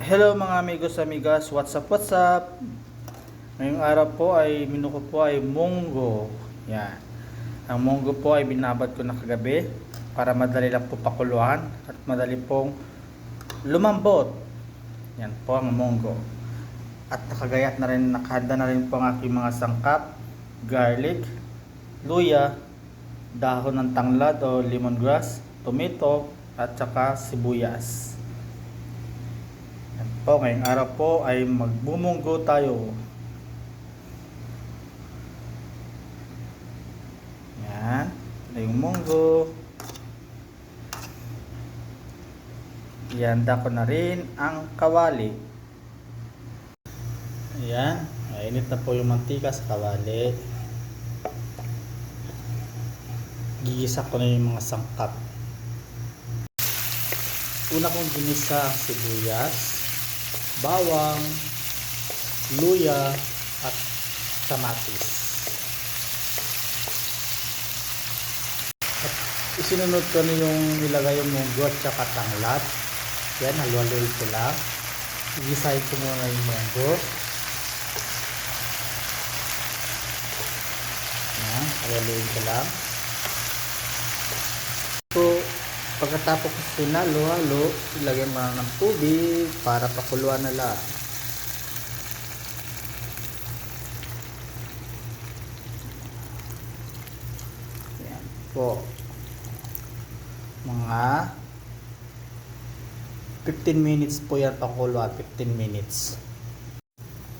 Hello mga amigos, amigas, what's up, what's up? Ngayong araw po ay menu ko po ay munggo. Yan. Ang munggo po ay binabad ko na kagabi para madali lang po pakuluan at madali pong lumambot. Yan po ang munggo. At nakagayat na rin, nakahanda na rin po ang aking mga sangkap, garlic, luya, dahon ng tanglad o lemongrass, tomato, at saka sibuyas. Yan po, ngayong araw po ay magbumunggo tayo. Yan, ito yung munggo. Ihanda ko na rin ang kawali. Ayan, mainit na po yung mantika sa kawali. Gigisa ko na yung mga sangkap. Una kong ginisa sibuyas, bawang, luya, at kamatis. At isinunod ko na yung nilagay yung munggo at saka tanglad. Yan, halo-haloy ko lang. Igisahin ko muna yung munggo. Yan, halo-haloy ko lang. So, pagkatapos ko sinalo-halo, ilagay mo ng tubig para pakuluan na lang. Yan po. Mga 15 minutes po yan pakuluan, 15 minutes.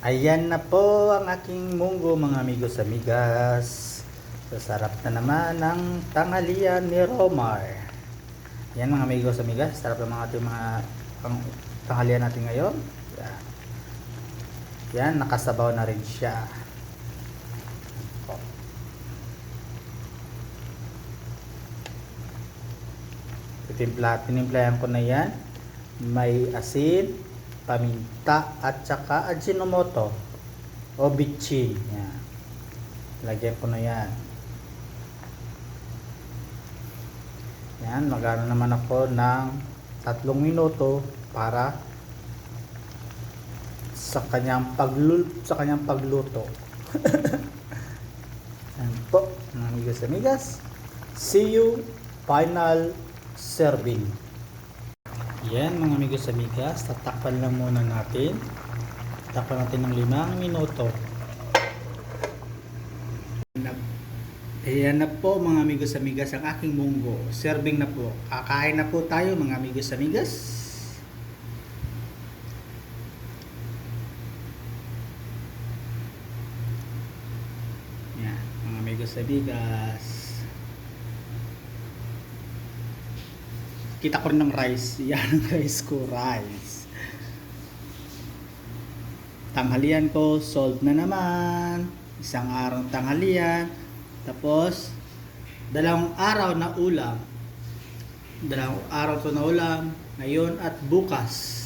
Ayan na po ang aking munggo mga amigos amigas. Sasarap na naman ng tanghalian ni Romar. Yan mga amigos amigas, sarap ng ating mga tanghalian natin ngayon. Yan. Yan, nakasabaw na rin siya. Tinimplahan ko na yan. May asin, paminta, at saka ajinomoto o bitchin. Yan. Lagyan ko na yan. Yan, magano naman ako ng 3 minuto para sa kanyang pagluto. Yan po, mga amigos amigas. See you final serving. Yan mga amigos amigas, tatakpan lang muna natin. Tatakpan natin ng 5 minuto. Ayan na po mga amigos amigas ang aking munggo. Serving na po. Kakain na po tayo mga amigos amigas. Yan mga amigos amigas. Kita ko rin ng rice. Yan ang rice ko, rice. Tanghalian ko, solved na naman. Isang araw ng tanghalian. Tapos, 2 araw na ulam. 2 araw to na ulam. Ngayon at bukas.